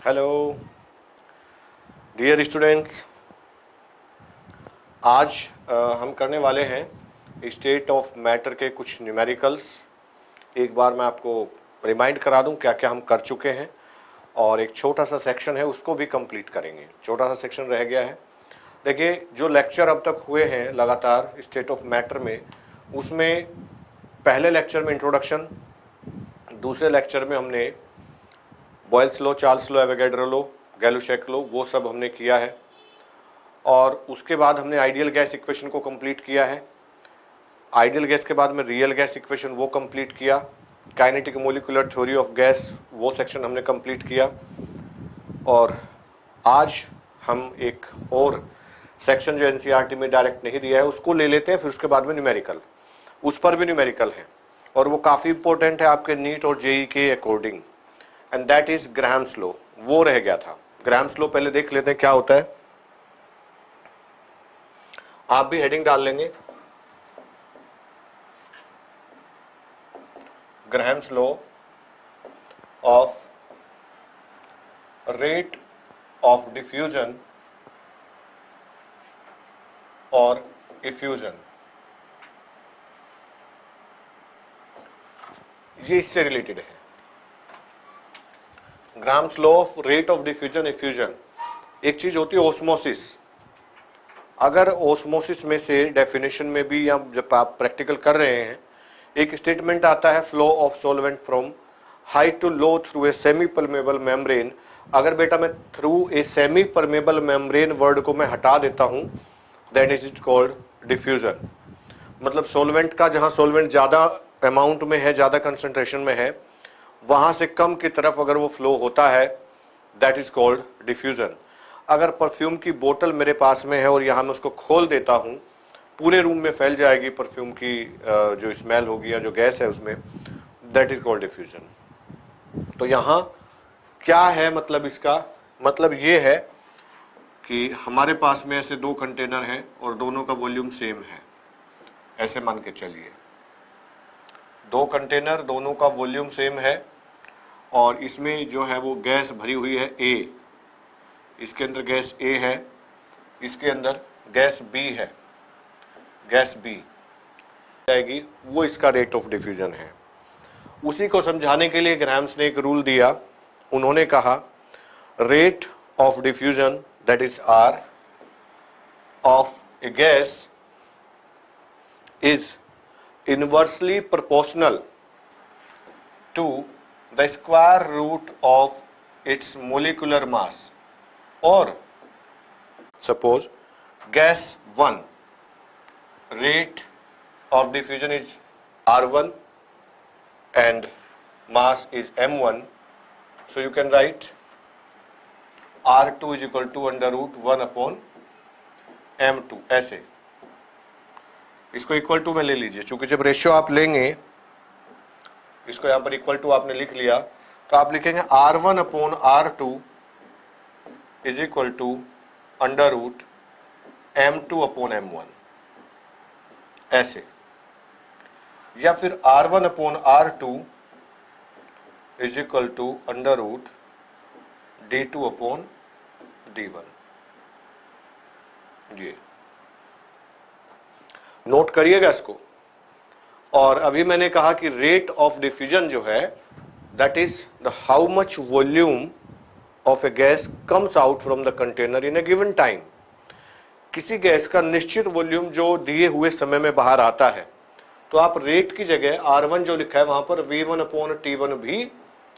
Hello dear students, आज हम करने वाले हैं स्टेट ऑफ मैटर के कुछ न्यूमेरिकल्स। एक बार मैं आपको रिमाइंड करा दूं क्या क्या हम कर चुके हैं, और एक छोटा सा सेक्शन है उसको भी कंप्लीट करेंगे। छोटा सा सेक्शन रह गया है। देखिए, जो लेक्चर अब तक हुए हैं लगातार स्टेट ऑफ मैटर में, उसमें पहले लेक्चर में इंट्रोडक्शन, दूसरे लेक्चर में हमने Boyle's law, Charles law, Avogadro law, Gay Lussac law, वो सब हमने किया है। और उसके बाद हमने आइडियल गैस इक्वेशन को कंप्लीट किया है। आइडियल गैस के बाद में रियल गैस इक्वेशन वो कंप्लीट किया। Kinetic molecular theory of gas वो सेक्शन हमने कंप्लीट किया। और आज हम एक और सेक्शन जो एनसीईआरटी में डायरेक्ट नहीं दिया है उसको ले लेते हैं। फिर उसके बाद में न्यूमेरिकल, उस पर भी न्यूमेरिकल है और वो काफ़ी इंपॉर्टेंट है आपके नीट और जेई के according, and that is Graham's law. वो रह गया था। ग्राहम्स लॉ पहले देख लेते हैं क्या होता है। आप भी हेडिंग डाल लेंगे, Graham's law of rate of diffusion और इफ्यूजन। ये इससे रिलेटेड है। Graham's law of rate of diffusion effusion. एक चीज होती है ओस्मोसिस। अगर ओस्मोसिस में से डेफिनेशन में भी, या जब आप प्रैक्टिकल कर रहे हैं, एक स्टेटमेंट आता है flow of solvent from high to low through a semi permeable membrane. अगर बेटा मैं through a semi permeable membrane word को मैं हटा देता हूं, that is it called diffusion. मतलब सॉल्वेंट का, जहां सॉल्वेंट ज्यादा अमाउंट में है, ज्यादा कंसंट्रेशन में है, वहां से कम की तरफ अगर वो फ्लो होता है, दैट इज कॉल्ड डिफ्यूजन। अगर परफ्यूम की बोतल मेरे पास में है और यहाँ मैं उसको खोल देता हूँ, पूरे रूम में फैल जाएगी परफ्यूम की जो स्मेल होगी या जो गैस है उसमें, दैट इज कॉल्ड डिफ्यूजन। तो यहाँ क्या है मतलब, इसका मतलब ये है कि हमारे पास में ऐसे दो कंटेनर हैं और दोनों का वॉल्यूम सेम है। ऐसे मान के चलिए, दो कंटेनर, दोनों का वॉल्यूम सेम है और इसमें जो है वो गैस भरी हुई है ए। इसके अंदर गैस ए है, इसके अंदर गैस बी है। गैस बी जाएगी, वो इसका रेट ऑफ डिफ्यूजन है। उसी को समझाने के लिए ग्राहम्स ने एक रूल दिया। उन्होंने कहा rate of diffusion, that is R, of a gas is inversely proportional to the square root of its molecular mass. और suppose gas 1 rate of diffusion is R1 and mass is M1, so you can write R2 is equal to under root 1 upon M2। ऐसे इसको equal to में ले लीजिए, चूंकि जब ratio आप लेंगे, इसको यहां पर इक्वल टू आपने लिख लिया, तो आप लिखेंगे R1 upon R2 is equal to under root M2 upon M1, ऐसे। या फिर R1 upon R2 is equal to under root D2 upon D1। ये नोट करिएगा इसको। और अभी मैंने कहा कि रेट ऑफ डिफ्यूजन जो है, that is the how much volume of a gas comes out from the container in A given time. किसी गैस का निश्चित वॉल्यूम जो दिए हुए समय में बाहर आता है, तो आप रेट की जगह R1 जो लिखा है वहां पर V1 अपॉन T1 भी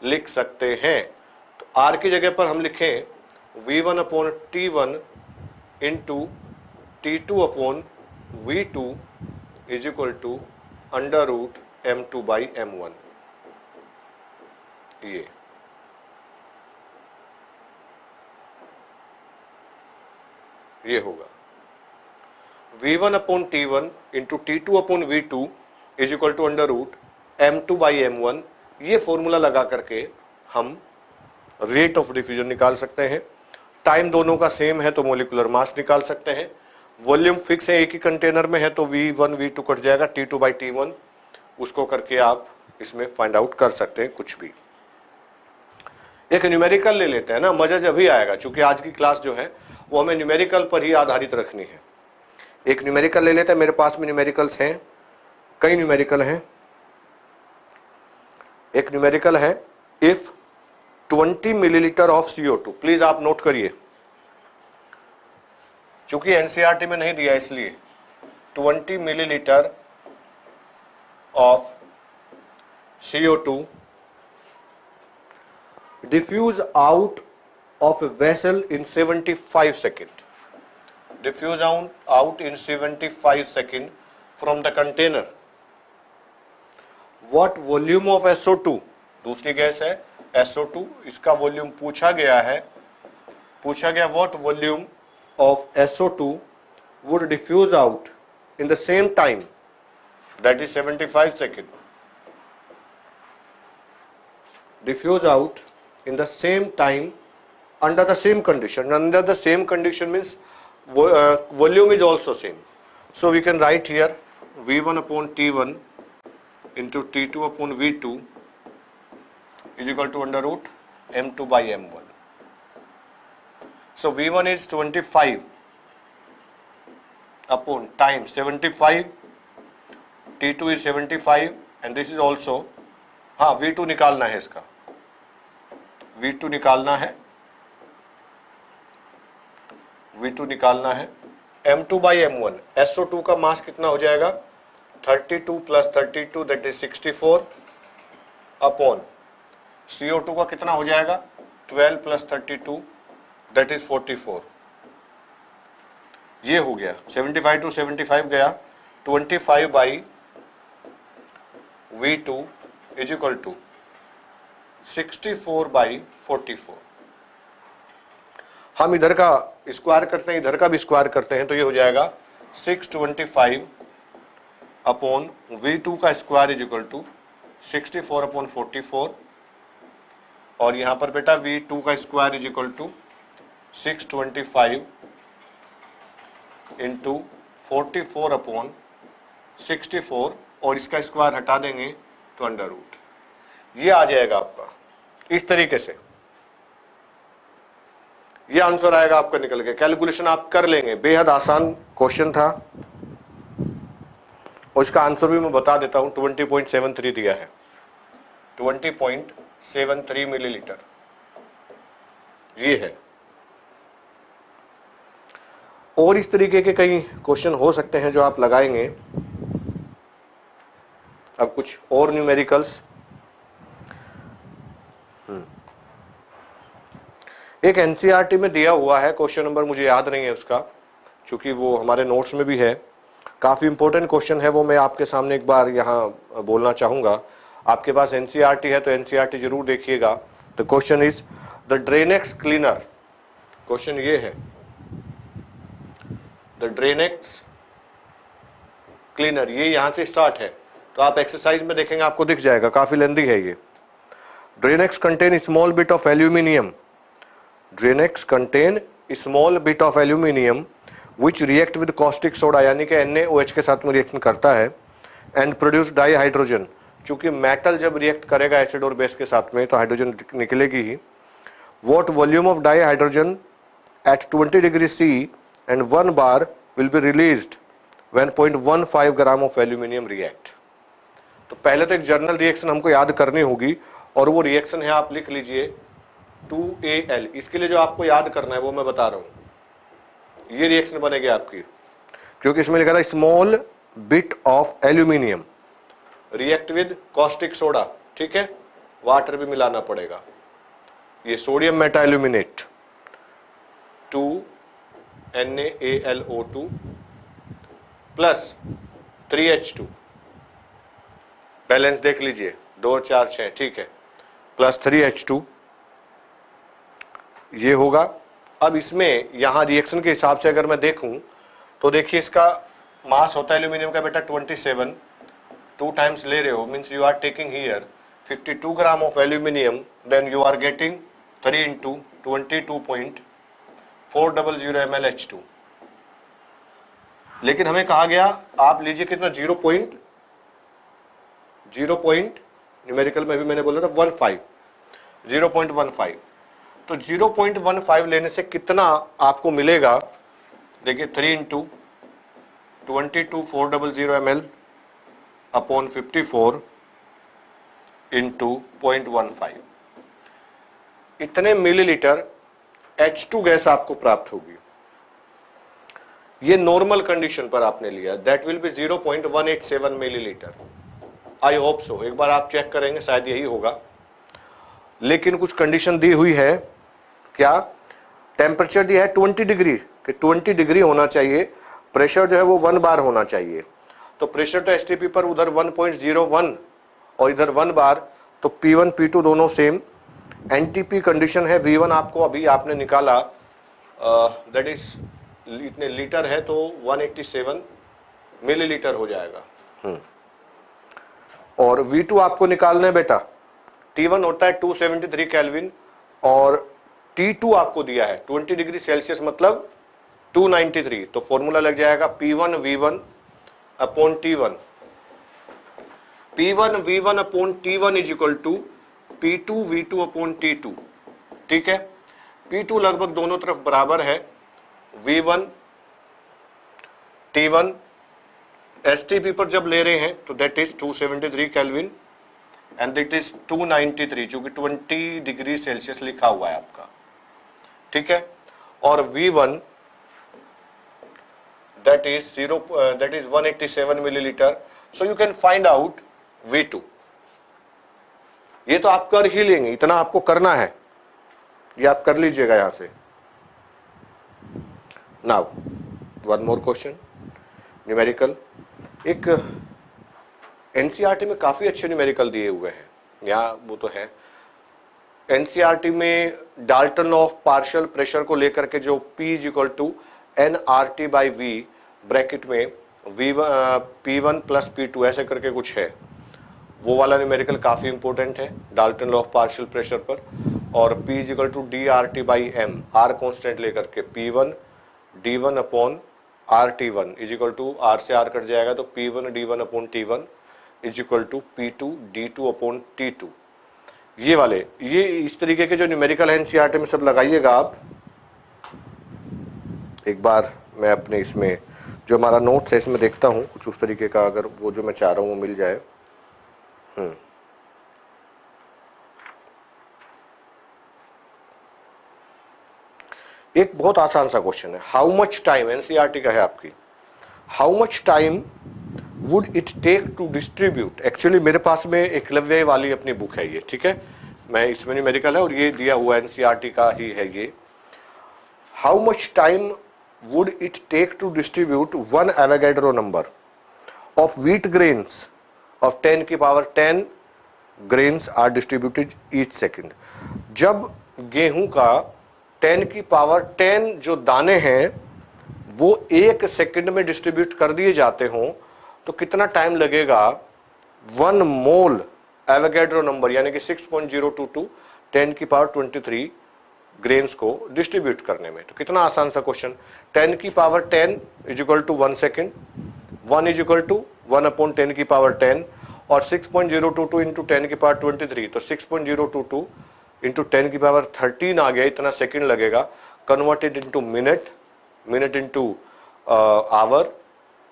लिख सकते हैं। तो R की जगह पर हम लिखें V1 upon T1 into T2 upon V2 is equal to under root M2 by M1। ये होगा V1 upon T1 into T2 upon V2 is equal to under root M2 by M1। ये formula लगा करके हम rate of diffusion निकाल सकते हैं। Time दोनों का सेम है तो मोलिकुलर मास निकाल सकते हैं। वॉल्यूम फिक्स है, एक ही कंटेनर में है, तो V1 V2 कट जाएगा, T2 बाई T1, उसको करके आप इसमें फाइंड आउट कर सकते हैं कुछ भी। एक न्यूमेरिकल ले लेते हैं ना, मजा जब भी आएगा, क्योंकि आज की क्लास जो है वो हमें न्यूमेरिकल पर ही आधारित रखनी है। एक न्यूमेरिकल ले लेते हैं, मेरे पास में न्यूमेरिकल्स हैं, कई न्यूमेरिकल हैं। एक न्यूमेरिकल है, if 20 millilitre of CO2, please आप नोट करिए, क्योंकि एनसीईआरटी में नहीं दिया इसलिए। 20 millilitre of CO2 diffuse out of a vessel in 75 seconds. Diffuse out in 75 seconds from the container. What volume of SO2? दूसरी गैस है SO2, इसका वॉल्यूम पूछा गया है, पूछा गया what volume of SO2 would diffuse out in the same time, that is 75 seconds. Diffuse out in the same time under the same condition. Under the same condition means volume is also same. So we can write here V1 upon T1 into T2 upon V2 is equal to under root M2 by M1. So V1 is 25 upon times 75, T2 is 75 and this is also, हाँ V2 निकालना है, इसका V2 निकालना है, V2 निकालना है। M2 by M1, SO2 का मास कितना हो जाएगा 32 plus 32 that is 64 upon CO2 का कितना हो जाएगा 12 plus 32 that is 44। ये हो गया 75 to 75 गया, 25 by V2 is equal to 64 by 44। हम इधर का स्क्वायर करते हैं, इधर का भी स्क्वायर करते हैं, तो ये हो जाएगा 625 अपॉन V2 का square is equal to 64 upon 44, और यहां पर बेटा V2 का square is equal to 625 into 44 upon 64, और इसका स्क्वायर हटा देंगे तो अंडर रूट, ये आ जाएगा आपका इस तरीके से, ये आंसर आएगा आपका निकल के। कैलकुलेशन आप कर लेंगे, बेहद आसान क्वेश्चन था, और इसका आंसर भी मैं बता देता हूं, 20.73 दिया है, 20.73 मिलीलीटर ये है। और इस तरीके के कई क्वेश्चन हो सकते हैं जो आप लगाएंगे। अब कुछ और न्यूमेरिकल्स, एक एनसीईआरटी में दिया हुआ है, क्वेश्चन नंबर मुझे याद नहीं है उसका, क्योंकि वो हमारे नोट्स में भी है, काफी इंपॉर्टेंट क्वेश्चन है वो, मैं आपके सामने एक बार यहाँ बोलना चाहूंगा। आपके पास एनसीईआरटी है तो एनसीईआरटी जरूर देखिएगा। The question is the Drainex cleaner, question ये है द ड्रेनेक्स क्लीनर, ये यहां से स्टार्ट है, तो आप एक्सरसाइज में देखेंगे आपको दिख जाएगा, काफी लेंदी है ये। Drainex contain small bit of aluminium, Drainex contain small bit of aluminium which react with caustic soda, यानी कि NaOH के साथ में रिएक्शन करता है, एंड प्रोड्यूस डाई हाइड्रोजन, चूंकि मेटल जब रिएक्ट करेगा एसिड और बेस के साथ में तो हाइड्रोजन निकलेगी ही। What volume of dihydrogen at 20 degree C and 1 bar will be released when 0.15 gram of aluminium react. तो पहले तो एक जर्नल रिएक्शन हमको याद करनी होगी, और वो रिएक्शन है, आप लिख लीजिए 2Al। इसके लिए जो आपको याद करना है वो मैं बता रहा हूं, ये रिएक्शन बनेगी आपकी, क्योंकि इसमें लिखा था small bit of aluminium react with caustic soda, ठीक है, वाटर भी मिलाना पड़ेगा, ये sodium Meta aluminate 2NaAlO2 plus 3H2, balance देख लीजिए 2 4 6, ठीक है, प्लस 3H2 ये होगा। अब इसमें यहां रिएक्शन के हिसाब से अगर मैं देखूं तो देखिए इसका मास होता है एल्यूमिनियम का बेटा 27, 2 टाइम्स ले रहे हो, means you are taking here 52 gram of aluminium, then you are getting 3 into 22.400 ml H2। लेकिन हमें कहा गया आप लीजिए कितना 0 पॉइंट न्यूमेरिकल में भी मैंने बोला था 15, 0.15। तो 0.15 लेने से कितना आपको मिलेगा, देखिए 3 इंटू 22,400 ml अपॉन 54 इंटू 0.15, इतने मिलीलीटर H2 गैस आपको प्राप्त होगी। ये नॉर्मल कंडीशन पर आपने लिया, that will be 0.187 millilitre. I hope so, एक बार आप चेक करेंगे शायद यही होगा। लेकिन कुछ कंडीशन दी हुई है, क्या टेम्परेचर दिया है 20 डिग्री, कि 20 डिग्री होना चाहिए, प्रेशर जो है वो 1 बार होना चाहिए। तो प्रेशर तो एसटीपी पर उधर 1.01 और इधर 1 बार, तो P1 P2 दोनों सेम। एनटीपी कंडीशन है, V1 आपको अभी आपने निकाला, दैट इज इतने लीटर है तो 187 मिलीलीटर हो जाएगा। और V2 आपको निकालना है बेटा, T1 होता है 273 केल्विन और T2 आपको दिया है 20 डिग्री सेल्सियस मतलब 293। तो फॉर्मूला लग जाएगा P1 V1 upon T1, P1 V1 upon T1 is equal to P2 V2 upon T2। ठीक है, P2 लगभग दोनों तरफ बराबर है, V1 T1 एसटीपी पर जब ले रहे हैं तो that is 273 kelvin and that is 293, चूंकि 20 डिग्री सेल्सियस लिखा हुआ है आपका। ठीक है, और V1 that is 187 millilitre. So you can find out V2। ये तो आप कर ही लेंगे, इतना आपको करना है, ये आप कर लीजिएगा यहां से। Now one more question, numerical. एक एनसीईआरटी में काफी अच्छे न्यूमेरिकल दिए हुए हैं, यहाँ वो तो है। एनसीईआरटी में डाल्टन ऑफ पार्शियल प्रेशर को लेकर के जो P is equal to NRT by V bracket में P1 प्लस P2 ऐसे करके कुछ है, वो वाला न्यूमेरिकल काफी इंपॉर्टेंट है Dalton law of partial pressure पर। और P is equal to DRT by M, R constant लेकर के P1 D1 upon RT1 is equal to, R से R कट जाएगा तो P1 D1 upon T1 is equal to P2 D2 upon T2। ये वाले, ये इस तरीके के जो न्यूमेरिकल है एनसीईआरटी में सब लगाइएगा आप। एक बार मैं अपने इसमें जो हमारा नोट्स है इसमें देखता हूँ कुछ उस तरीके का, अगर वो जो मैं चाह रहा हूँ वो मिल जाए। एक बहुत आसान सा क्वेश्चन है, हाउ मच टाइम, एनसीईआरटी का है आपकी, how much time would it take to distribute. Actually मेरे पास में एकलव्य वाली अपनी बुक है ये, ठीक है, मैं इसमें न्यूमेरिकल है और ये दिया हुआ एनसीईआरटी का ही है ये। How much time would it take to distribute 1 Avogadro number of wheat grains of 10 की power 10 grains are distributed each second। जब गेहूं का 10 की पावर 10 जो दाने हैं वो 1 सेकंड में डिस्ट्रीब्यूट कर दिए जाते हों तो कितना टाइम लगेगा 1 मोल एवोगैड्रो नंबर यानी कि 6.022 10 की पावर 23 ग्रेन्स को डिस्ट्रीब्यूट करने में। तो कितना आसान सा क्वेश्चन, 10 की power 10 is equal to 1 second, 1 is equal to 1 upon 10 की पावर 10 और 6.022 इंटू 10 की पावर 23, तो 6.022 इंटू 10 की पावर 13 आ गया, इतना सेकेंड लगेगा। Converted into minute, minute into our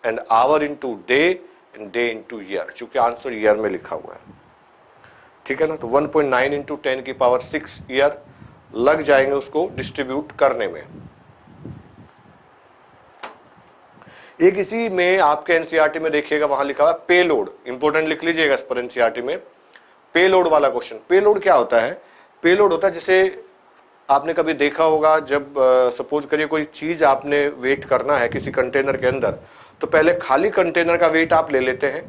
and our into day and day into year, चूंकि आंसर ईयर में लिखा हुआ है। ठीक है ना, तो 1.9 इंटू 10 की पावर 6 ईयर लग जाएंगे उसको डिस्ट्रीब्यूट करने में। एक इसी में आपके एनसीईआरटी में देखिएगा वहां लिखा हुआ है पेलोड, इंपोर्टेंट लिख लीजिएगा इस पर एनसीईआरटी में, पेलोड वाला क्वेश्चन। पेलोड क्या होता है, पेलोड होता है जैसे आपने कभी देखा होगा जब सपोज करिए कोई चीज आपने वेट करना है किसी कंटेनर के अंदर, तो पहले खाली कंटेनर का वेट आप ले लेते हैं,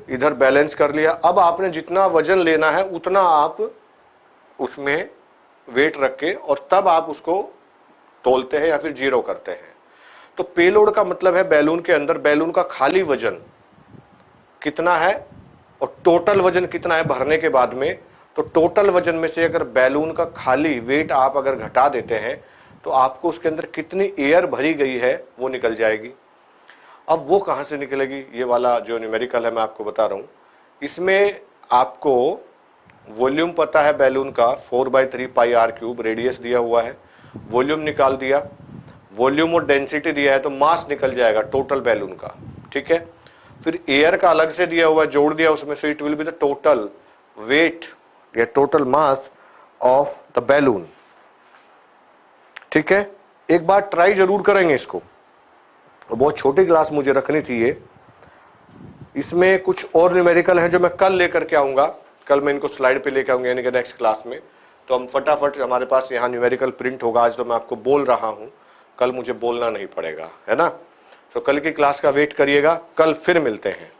इधर बैलेंस कर लिया, अब आपने जितना वजन लेना है उतना आप उसमें वेट रख के और तब आप उसको तोलते हैं या फिर जीरो करते हैं। तो पेलोड का मतलब है बैलून के अंदर बैलून का खाली वजन कितना है और टोटल वजन कितना है भरने के बाद में। तो टोटल वजन में से अगर बैलून का खाली वेट आप अगर घटा देते हैं तो आपको उसके अंदर कितनी एयर भरी गई है वो निकल जाएगी। अब वो कहां से निकलेगी, ये वाला जो न्यूमेरिकल है मैं आपको बता रहा हूं, इसमें आपको वॉल्यूम पता है बैलून का 4/3 पाई आर क्यूब, रेडियस दिया हुआ है, वॉल्यूम निकाल दिया, वॉल्यूम और डेंसिटी दिया है तो मास निकल जाएगा टोटल बैलून का, ठीक है। फिर एयर का अलग से दिया हुआ है, जोड़ दिया उसमें, so it will be the total weight या total mass of the balloon, ठीक है। एक बार ट्राई जरूर करेंगे इसको, बहुत छोटी क्लास मुझे रखनी थी ये। इसमें कुछ और न्यूमेरिकल हैं जो मैं कल लेकर के आऊंगा, कल मैं इनको स्लाइड पे लेकर आऊंगा यानी कि नेक्स्ट क्लास में, तो हम फटाफट, हमारे पास यहाँ न्यूमेरिकल प्रिंट होगा। आज तो मैं आपको बोल रहा हूँ, कल मुझे बोलना नहीं पड़ेगा, है ना। तो कल की क्लास का वेट करिएगा, कल फिर मिलते हैं।